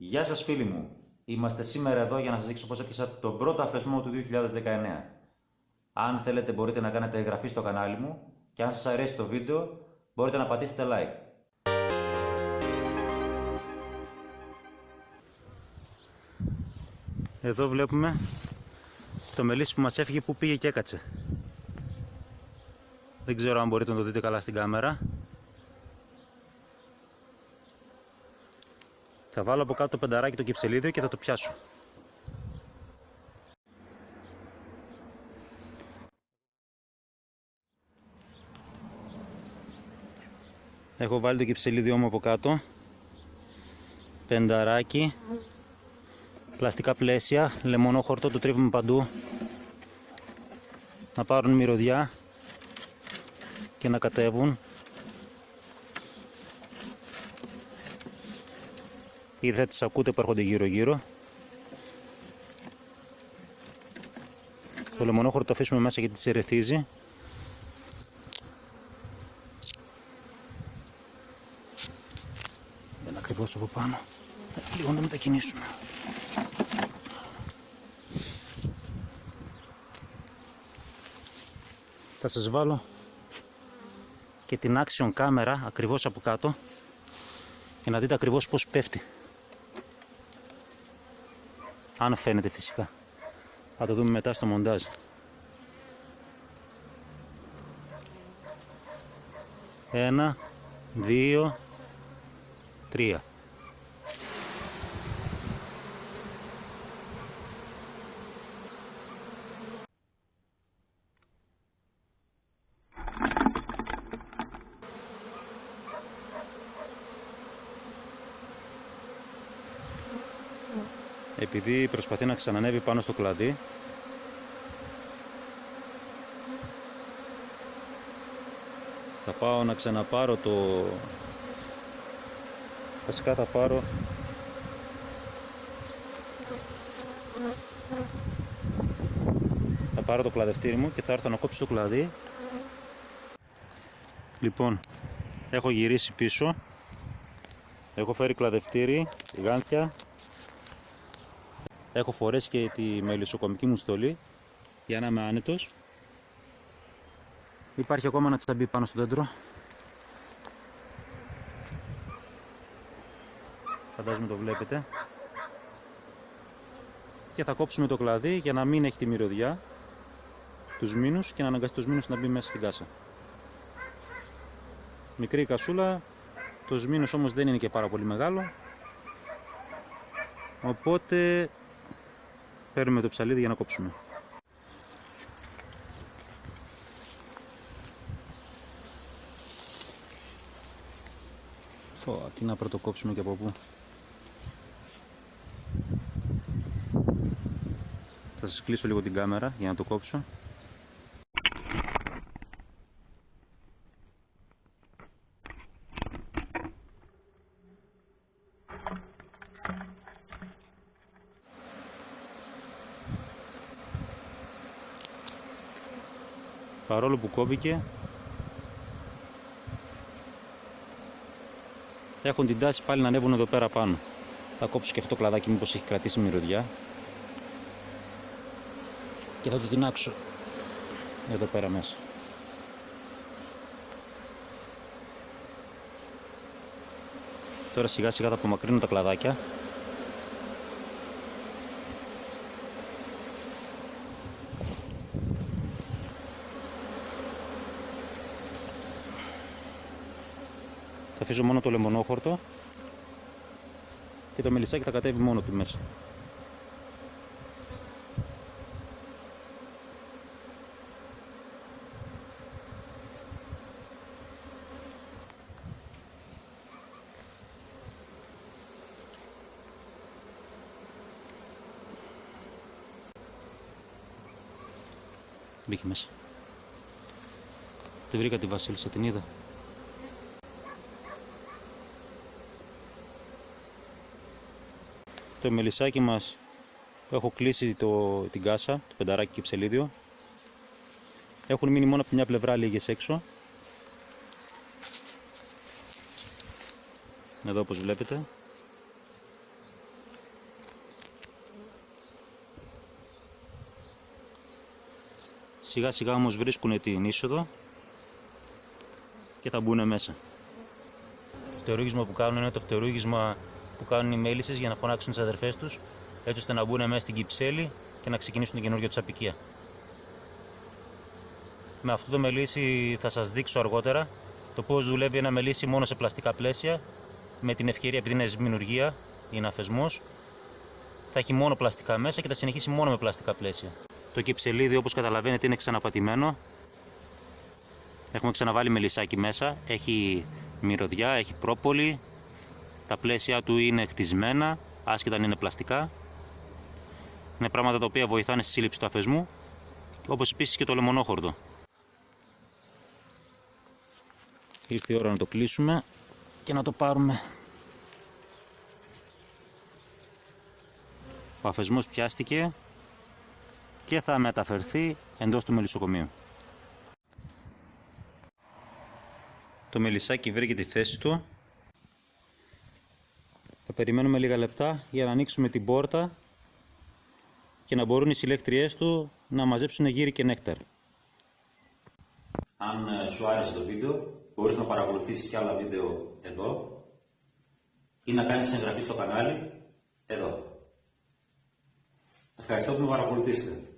Γεια σας φίλοι μου, είμαστε σήμερα εδώ για να σας δείξω πώς έπιασα τον πρώτο αφεσμό του 2019. Αν θέλετε μπορείτε να κάνετε εγγραφή στο κανάλι μου και αν σας αρέσει το βίντεο μπορείτε να πατήσετε like. Εδώ βλέπουμε το μελίσι που μας έφυγε που πήγε και έκατσε. Δεν ξέρω αν μπορείτε να το δείτε καλά στην κάμερα. Θα βάλω από κάτω το πενταράκι το κυψελίδιο και θα το πιάσω. Έχω βάλει το κυψελίδιό μου από κάτω. Πενταράκι. Πλαστικά πλαίσια, λεμονόχορτο, το τρίβουμε παντού. Να πάρουν μυρωδιά και να κατέβουν. Ήδη θα τις ακούτε που έρχονται γύρω γύρω. Το λεμονόχορτο το αφήσουμε μέσα γιατί τις ερεθίζει. Δεν ακριβώς από πάνω. Λίγο να μετακινήσουμε. Θα σας βάλω και την action κάμερα ακριβώς από κάτω για να δείτε ακριβώς πώς πέφτει. Αν φαίνεται φυσικά. Θα το δούμε μετά στο μοντάζ. Ένα, δύο, τρία. Επειδή προσπαθεί να ξανανεύει πάνω στο κλαδί, θα πάω να ξαναπάρω το... Βασικά θα πάρω το κλαδευτήρι μου και θα έρθω να κόψω το κλαδί. Λοιπόν, έχω γυρίσει πίσω, έχω φέρει κλαδευτήρι, γάντια. Έχω φορέσει και τη μελισσοκομική μου στολή για να είμαι άνετος. Υπάρχει ακόμα ένα τσαμπί πάνω στο δέντρο. Φαντάζομαι το βλέπετε. Και θα κόψουμε το κλαδί για να μην έχει τη μυρωδιά, τους μήνους, και να αναγκαστεί τους μήνους να μπει μέσα στην κάσα. Μικρή κασούλα, το σμήνος όμως δεν είναι και πάρα πολύ μεγάλο. Οπότε παίρνουμε το ψαλίδι για να κόψουμε. Τι να πρωτοκόψουμε και από πού. Θα σας κλείσω λίγο την κάμερα για να το κόψω. Παρόλο που κόβηκε, έχουν την τάση πάλι να ανέβουν εδώ πέρα πάνω. Θα κόψω και αυτό το κλαδάκι μήπως έχει κρατήσει μυρωδιά και θα το τινάξω εδώ πέρα μέσα. Τώρα σιγά σιγά θα απομακρύνω τα κλαδάκια. Θα αφήσω μόνο το λεμονόχορτο και το μελισσάκι θα κατέβει μόνο του μέσα. Μπήκε μέσα. Τη βρήκα τη Βασίλισσα, την είδα. Το μελισσάκι μας έχω κλείσει την κάσα, το πενταράκι κυψελίδιο. Έχουν μείνει μόνο από μια πλευρά λίγες έξω. Εδώ όπως βλέπετε. Σιγά σιγά όμως βρίσκουν την είσοδο και θα μπουν μέσα. Το φτερούγισμα που κάνουν είναι το φτερούγισμα που κάνουν οι μέλισσες για να φωνάξουν τις αδερφές τους, έτσι ώστε να μπουν μέσα στην κυψέλη και να ξεκινήσουν την καινούργια τους απικία. Με αυτό το μελίσι θα σας δείξω αργότερα το πώς δουλεύει ένα μελίσι μόνο σε πλαστικά πλαίσια. Με την ευκαιρία, επειδή είναι σμηνουργία, είναι αφεσμός, θα έχει μόνο πλαστικά μέσα και θα συνεχίσει μόνο με πλαστικά πλαίσια. Το κυψελίδι, όπως καταλαβαίνετε, είναι ξαναπατημένο. Έχουμε ξαναβάλει μελισσάκι μέσα, έχει μυρωδιά, έχει πρόπολη. Τα πλαίσια του είναι χτισμένα, άσχετα αν είναι πλαστικά. Είναι πράγματα τα οποία βοηθάνε στη σύλληψη του αφεσμού, όπως επίσης και το λεμονόχορδο. Ήρθε η ώρα να το κλείσουμε και να το πάρουμε. Ο αφεσμός πιάστηκε και θα μεταφερθεί εντός του μελισσοκομείου. Το μελισσάκι βρήκε τη θέση του. Θα περιμένουμε λίγα λεπτά για να ανοίξουμε την πόρτα και να μπορούν οι συλλέκτριές του να μαζέψουν γύρι και νέκταρ. Αν σου άρεσε το βίντεο, μπορείς να παρακολουθήσεις και άλλα βίντεο εδώ ή να κάνεις εγγραφή στο κανάλι εδώ. Ευχαριστώ που με παρακολουθήσατε.